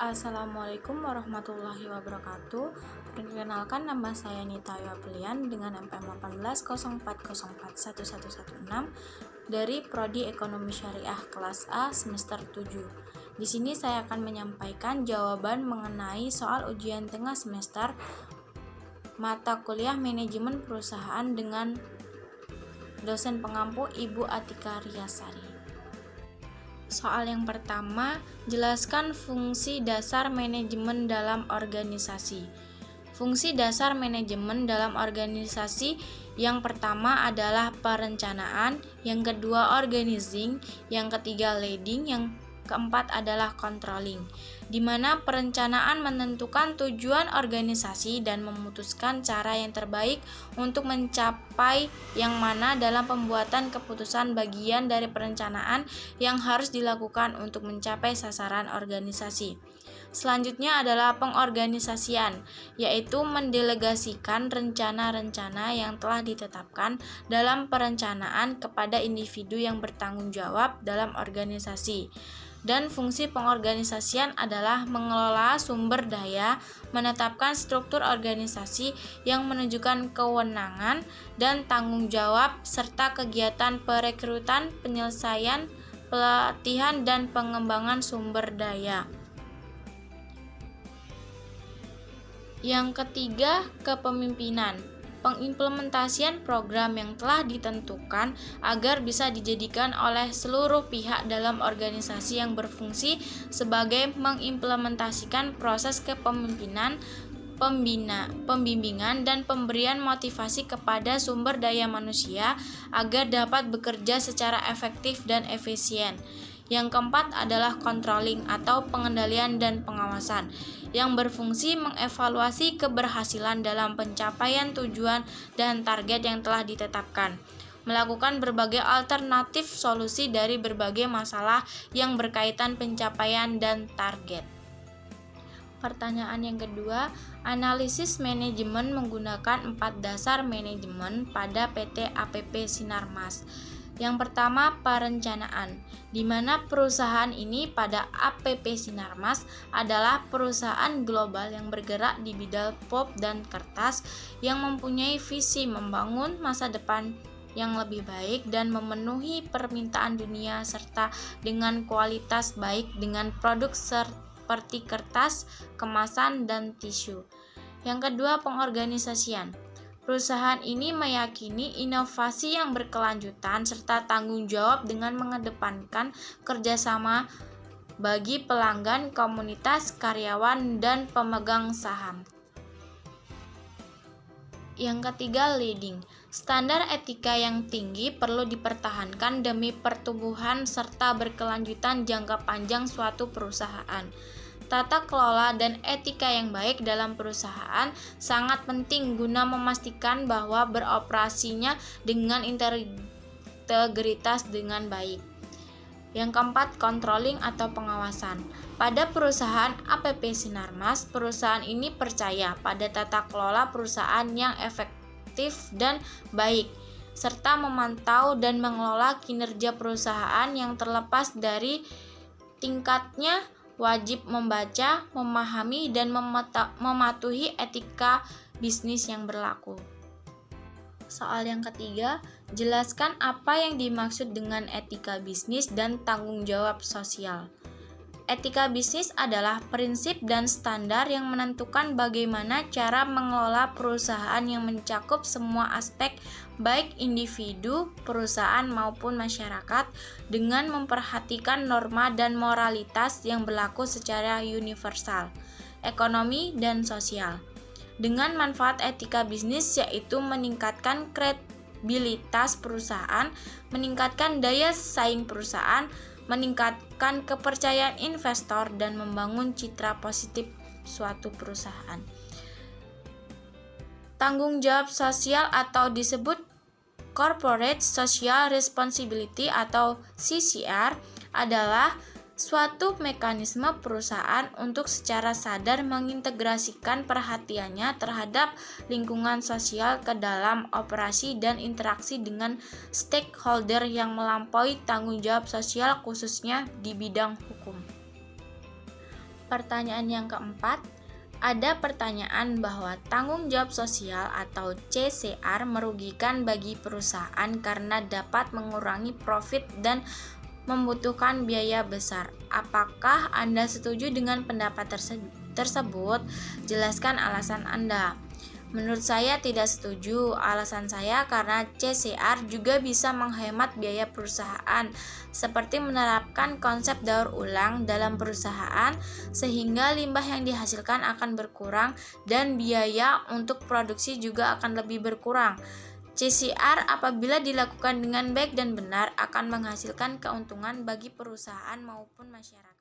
Assalamualaikum warahmatullahi wabarakatuh. Perkenalkan, nama saya Nita Yoprian dengan NPM 1804041116 dari Prodi Ekonomi Syariah kelas A semester 7. Di sini saya akan menyampaikan jawaban mengenai soal ujian tengah semester mata kuliah manajemen perusahaan dengan dosen pengampu Ibu Atika Riasari. Soal yang pertama, jelaskan fungsi dasar manajemen dalam organisasi. Fungsi dasar manajemen dalam organisasi yang pertama adalah perencanaan, yang kedua organizing, yang ketiga leading, yang keempat adalah controlling, di mana perencanaan menentukan tujuan organisasi dan memutuskan cara yang terbaik untuk mencapai yang mana dalam pembuatan keputusan bagian dari perencanaan yang harus dilakukan untuk mencapai sasaran organisasi. Selanjutnya adalah pengorganisasian, yaitu mendelegasikan rencana-rencana yang telah ditetapkan dalam perencanaan kepada individu yang bertanggung jawab dalam organisasi. Dan fungsi pengorganisasian adalah mengelola sumber daya, menetapkan struktur organisasi yang menunjukkan kewenangan dan tanggung jawab, serta kegiatan perekrutan, penyelesaian, pelatihan, dan pengembangan sumber daya. Yang ketiga, kepemimpinan. Pengimplementasian program yang telah ditentukan agar bisa dijadikan oleh seluruh pihak dalam organisasi yang berfungsi sebagai mengimplementasikan proses kepemimpinan, pembimbingan, dan pemberian motivasi kepada sumber daya manusia agar dapat bekerja secara efektif dan efisien. Yang keempat adalah controlling atau pengendalian dan pengawasan, yang berfungsi mengevaluasi keberhasilan dalam pencapaian tujuan dan target yang telah ditetapkan, melakukan berbagai alternatif solusi dari berbagai masalah yang berkaitan pencapaian dan target. Pertanyaan yang kedua, analisis manajemen menggunakan 4 dasar manajemen pada PT APP Sinarmas. Yang pertama, perencanaan, di mana perusahaan ini pada APP Sinarmas adalah perusahaan global yang bergerak di bidang pulp dan kertas yang mempunyai visi membangun masa depan yang lebih baik dan memenuhi permintaan dunia serta dengan kualitas baik dengan produk seperti kertas, kemasan, dan tisu. Yang kedua, pengorganisasian. Perusahaan ini meyakini inovasi yang berkelanjutan serta tanggung jawab dengan mengedepankan kerjasama bagi pelanggan, komunitas, karyawan, dan pemegang saham. Yang ketiga, leading. Standar etika yang tinggi perlu dipertahankan demi pertumbuhan serta berkelanjutan jangka panjang suatu perusahaan. Tata kelola dan etika yang baik dalam perusahaan sangat penting guna memastikan bahwa beroperasinya dengan integritas dengan baik. Yang keempat, controlling atau pengawasan. Pada perusahaan APP Sinarmas, perusahaan ini percaya pada tata kelola perusahaan yang efektif dan baik, serta memantau dan mengelola kinerja perusahaan yang terlepas dari tingkatnya wajib membaca, memahami, dan mematuhi etika bisnis yang berlaku. Soal yang ketiga, jelaskan apa yang dimaksud dengan etika bisnis dan tanggung jawab sosial. Etika bisnis adalah prinsip dan standar yang menentukan bagaimana cara mengelola perusahaan yang mencakup semua aspek baik individu, perusahaan maupun masyarakat dengan memperhatikan norma dan moralitas yang berlaku secara universal, ekonomi, dan sosial. Dengan manfaat etika bisnis yaitu meningkatkan kredibilitas perusahaan, meningkatkan daya saing perusahaan, meningkatkan kepercayaan investor, dan membangun citra positif suatu perusahaan. Tanggung jawab sosial atau disebut Corporate Social Responsibility atau CSR adalah suatu mekanisme perusahaan untuk secara sadar mengintegrasikan perhatiannya terhadap lingkungan sosial ke dalam operasi dan interaksi dengan stakeholder yang melampaui tanggung jawab sosial khususnya di bidang hukum. Pertanyaan yang keempat, ada pertanyaan bahwa tanggung jawab sosial atau CSR merugikan bagi perusahaan karena dapat mengurangi profit dan membutuhkan biaya besar. Apakah Anda setuju dengan pendapat tersebut? Jelaskan alasan Anda. Menurut saya tidak setuju. Alasan saya karena CSR juga bisa menghemat biaya perusahaan, seperti menerapkan konsep daur ulang dalam perusahaan sehingga limbah yang dihasilkan akan berkurang dan biaya untuk produksi juga akan lebih berkurang. CSR apabila dilakukan dengan baik dan benar akan menghasilkan keuntungan bagi perusahaan maupun masyarakat.